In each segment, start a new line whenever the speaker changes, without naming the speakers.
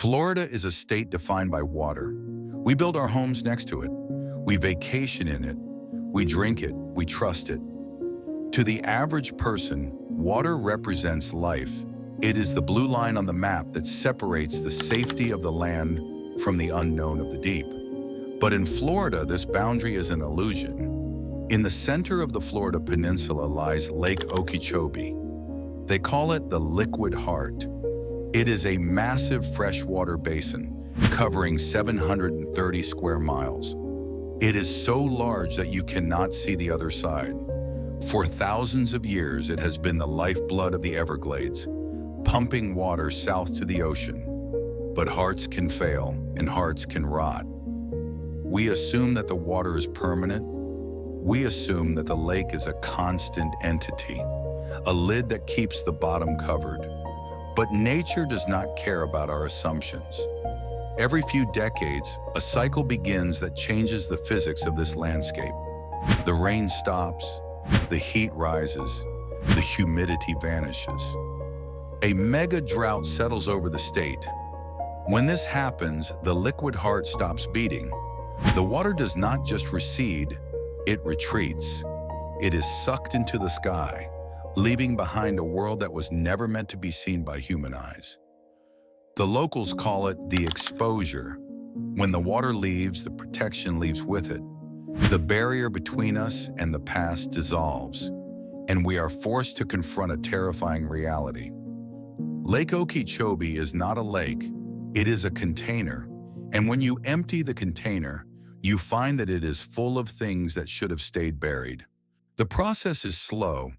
Florida is a state defined by water. We build our homes next to it. We vacation in it. We drink it. We trust it. To the average person, water represents life. It is the blue line on the map that separates the safety of the land from the unknown of the deep. But in Florida, this boundary is an illusion. In the center of the Florida peninsula lies Lake Okeechobee. They call it the liquid heart. It is a massive freshwater basin covering 730 square miles. It is so large that you cannot see the other side. For thousands of years, it has been the lifeblood of the Everglades, pumping water south to the ocean. But hearts can fail and hearts can rot. We assume that the water is permanent. We assume that the lake is a constant entity, a lid that keeps the bottom covered. But nature does not care about our assumptions. Every few decades, a cycle begins that changes the physics of this landscape. The rain stops, the heat rises, the humidity vanishes. A mega-drought settles over the state. When this happens, the liquid heart stops beating. The water does not just recede, it retreats. It is sucked into the sky, leaving behind a world that was never meant to be seen by human eyes. The locals call it the exposure. When the water leaves, the protection leaves with it. The barrier between us and the past dissolves, and we are forced to confront a terrifying reality. Lake Okeechobee is not a lake, it is a container. And when you empty the container, you find that it is full of things that should have stayed buried. The process is slow.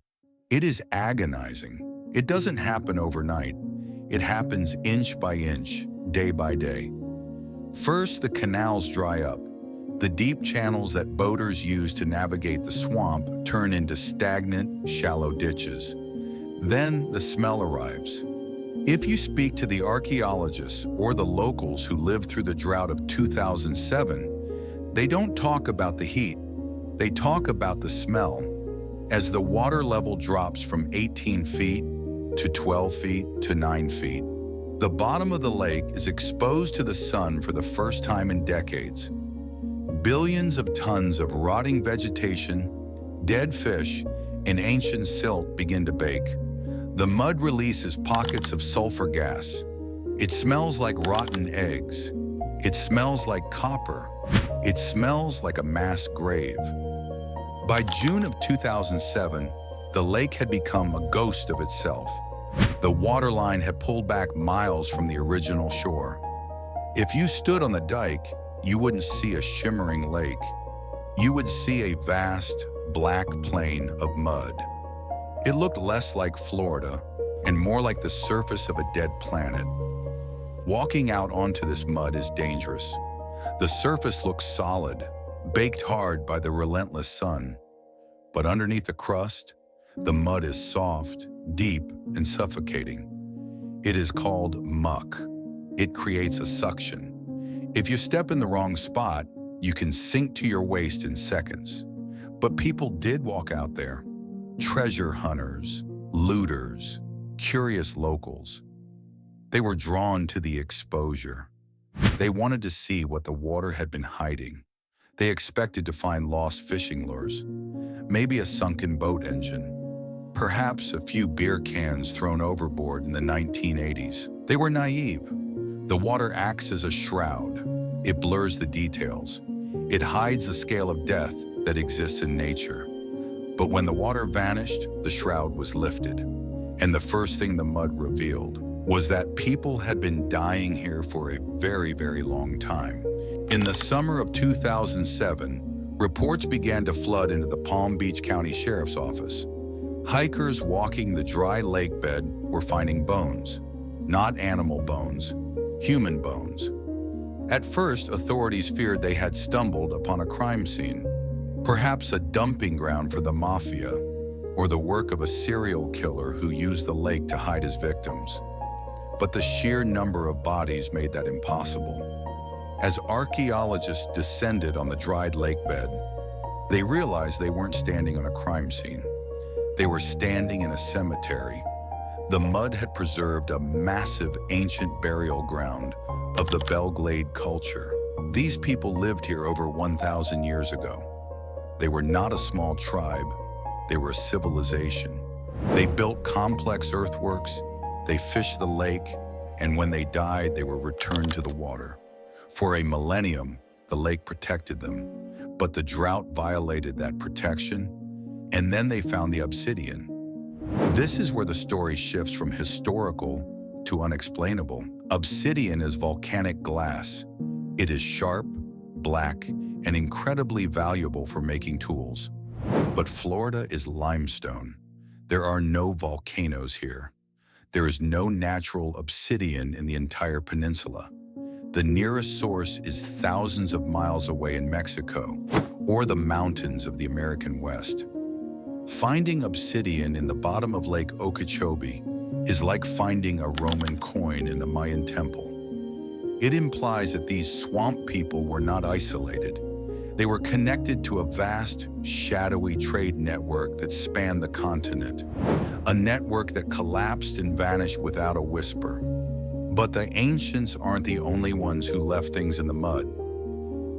It is agonizing. It doesn't happen overnight. It happens inch by inch, day by day. First, the canals dry up. The deep channels that boaters use to navigate the swamp turn into stagnant, shallow ditches. Then the smell arrives. If you speak to the archaeologists or the locals who lived through the drought of 2007, they don't talk about the heat. They talk about the smell. As the water level drops from 18 feet to 12 feet to 9 feet, the bottom of the lake is exposed to the sun for the first time in decades. Billions of tons of rotting vegetation, dead fish, and ancient silt begin to bake. The mud releases pockets of sulfur gas. It smells like rotten eggs. It smells like copper. It smells like a mass grave. By June of 2007, the lake had become a ghost of itself. The waterline had pulled back miles from the original shore. If you stood on the dike, you wouldn't see a shimmering lake. You would see a vast, black plain of mud. It looked less like Florida and more like the surface of a dead planet. Walking out onto this mud is dangerous. The surface looks solid, baked hard by the relentless sun. But underneath the crust, the mud is soft, deep, and suffocating. It is called muck. It creates a suction. If you step in the wrong spot, you can sink to your waist in seconds. But people did walk out there. Treasure hunters, looters, curious locals. They were drawn to the exposure. They wanted to see what the water had been hiding. They expected to find lost fishing lures, maybe a sunken boat engine, perhaps a few beer cans thrown overboard in the 1980s. They were naive. The water acts as a shroud. It blurs the details. It hides the scale of death that exists in nature. But when the water vanished, the shroud was lifted. And the first thing the mud revealed was that people had been dying here for a very, very long time. In the summer of 2007, reports began to flood into the Palm Beach County Sheriff's Office. Hikers walking the dry lakebed were finding bones. Not animal bones, human bones. At first, authorities feared they had stumbled upon a crime scene, perhaps a dumping ground for the mafia, or the work of a serial killer who used the lake to hide his victims. But the sheer number of bodies made that impossible. As archaeologists descended on the dried lakebed, they realized they weren't standing on a crime scene. They were standing in a cemetery. The mud had preserved a massive ancient burial ground of the Belle Glade culture. These people lived here over 1,000 years ago. They were not a small tribe, they were a civilization. They built complex earthworks, they fished the lake, and when they died, they were returned to the water. For a millennium, the lake protected them, but the drought violated that protection, and then they found the obsidian. This is where the story shifts from historical to unexplainable. Obsidian is volcanic glass. It is sharp, black, and incredibly valuable for making tools. But Florida is limestone. There are no volcanoes here. There is no natural obsidian in the entire peninsula. The nearest source is thousands of miles away in Mexico, or the mountains of the American West. Finding obsidian in the bottom of Lake Okeechobee is like finding a Roman coin in a Mayan temple. It implies that these swamp people were not isolated. They were connected to a vast, shadowy trade network that spanned the continent, a network that collapsed and vanished without a whisper. But the ancients aren't the only ones who left things in the mud.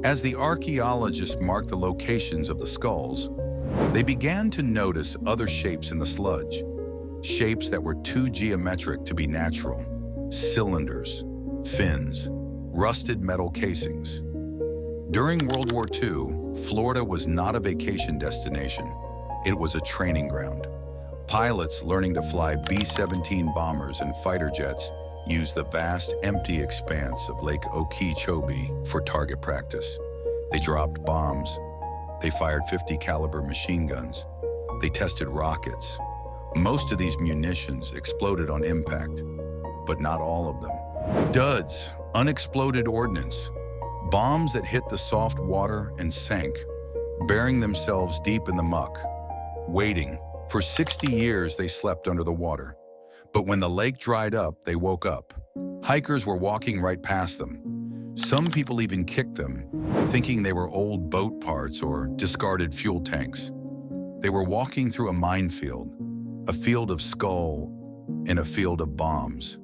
As the archaeologists marked the locations of the skulls, they began to notice other shapes in the sludge, shapes that were too geometric to be natural: cylinders, fins, rusted metal casings. During World War II, Florida was not a vacation destination. It was a training ground. Pilots learning to fly B-17 bombers and fighter jets used the vast, empty expanse of Lake Okeechobee for target practice. They dropped bombs. They fired .50 caliber machine guns. They tested rockets. Most of these munitions exploded on impact, but not all of them. Duds, unexploded ordnance, bombs that hit the soft water and sank, burying themselves deep in the muck, waiting. For 60 years, they slept under the water. But when the lake dried up, they woke up. Hikers were walking right past them. Some people even kicked them, thinking they were old boat parts or discarded fuel tanks. They were walking through a minefield, a field of skull and a field of bombs.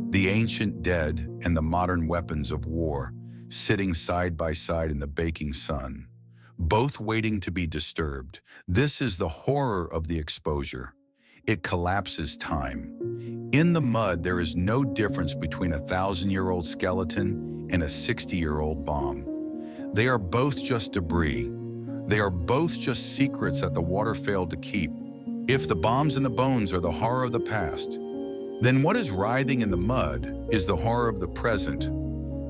The ancient dead and the modern weapons of war sitting side by side in the baking sun, both waiting to be disturbed. This is the horror of the exposure. It collapses time. In the mud, there is no difference between a 1,000-year-old skeleton and a 60-year-old bomb. They are both just debris. They are both just secrets that the water failed to keep. If the bombs and the bones are the horror of the past, then what is writhing in the mud is the horror of the present.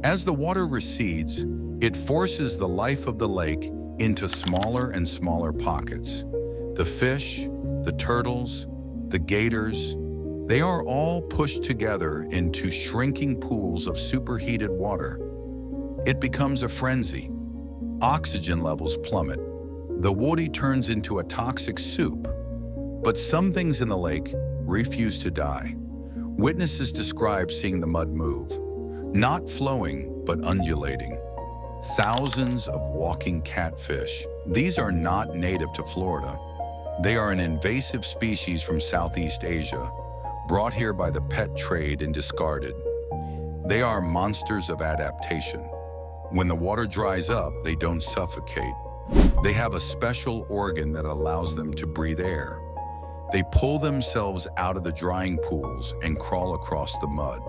As the water recedes, it forces the life of the lake into smaller and smaller pockets. The fish, the turtles, the gators, they are all pushed together into shrinking pools of superheated water. It becomes a frenzy. Oxygen levels plummet. The woody turns into a toxic soup. But some things in the lake refuse to die. Witnesses describe seeing the mud move, not flowing, but undulating. Thousands of walking catfish. These are not native to Florida. They are an invasive species from Southeast Asia, brought here by the pet trade and discarded. They are monsters of adaptation. When the water dries up, they don't suffocate. They have a special organ that allows them to breathe air. They pull themselves out of the drying pools and crawl across the mud.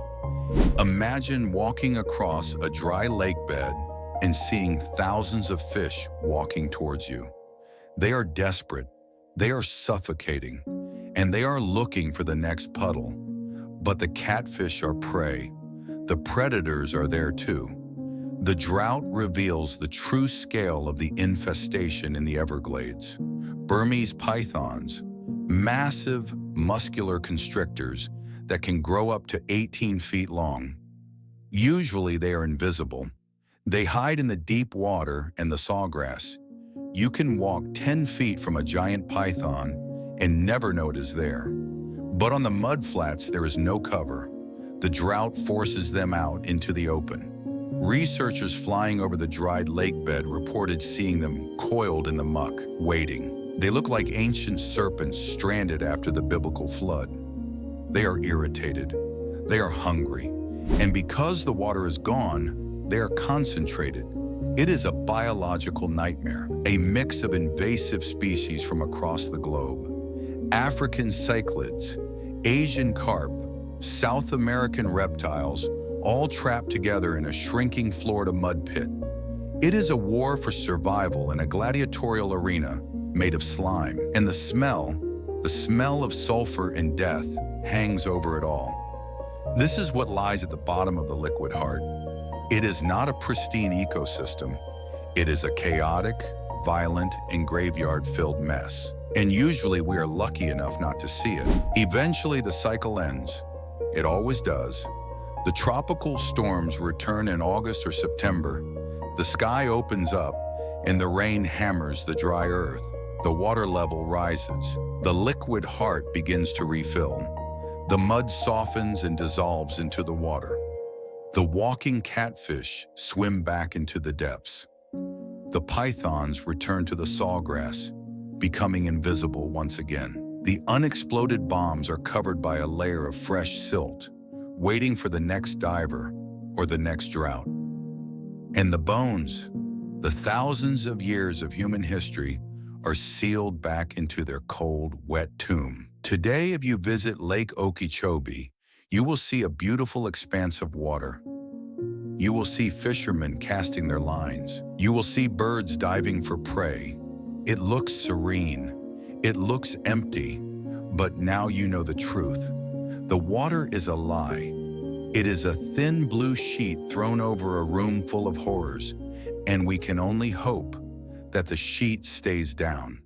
Imagine walking across a dry lake bed and seeing thousands of fish walking towards you. They are desperate, they are suffocating, and they are looking for the next puddle. But the catfish are prey. The predators are there too. The drought reveals the true scale of the infestation in the Everglades. Burmese pythons, massive muscular constrictors that can grow up to 18 feet long. Usually they are invisible. They hide in the deep water and the sawgrass. You can walk 10 feet from a giant python and never know it is there. But on the mudflats, there is no cover. The drought forces them out into the open. Researchers flying over the dried lake bed reported seeing them coiled in the muck, waiting. They look like ancient serpents stranded after the biblical flood. They are irritated. They are hungry. And because the water is gone, they are concentrated. It is a biological nightmare, a mix of invasive species from across the globe. African cichlids, Asian carp, South American reptiles, all trapped together in a shrinking Florida mud pit. It is a war for survival in a gladiatorial arena made of slime, and the smell of sulfur and death hangs over it all. This is what lies at the bottom of the liquid heart. It is not a pristine ecosystem. It is a chaotic, violent, and graveyard-filled mess. And usually we are lucky enough not to see it. Eventually the cycle ends. It always does. The tropical storms return in August or September. The sky opens up and the rain hammers the dry earth. The water level rises. The liquid heart begins to refill. The mud softens and dissolves into the water. The walking catfish swim back into the depths. The pythons return to the sawgrass, becoming invisible once again. The unexploded bombs are covered by a layer of fresh silt, waiting for the next diver or the next drought. And the bones, the thousands of years of human history, are sealed back into their cold, wet tomb. Today, if you visit Lake Okeechobee, you will see a beautiful expanse of water. You will see fishermen casting their lines. You will see birds diving for prey. It looks serene. It looks empty. But now you know the truth. The water is a lie. It is a thin blue sheet thrown over a room full of horrors, and we can only hope that the sheet stays down.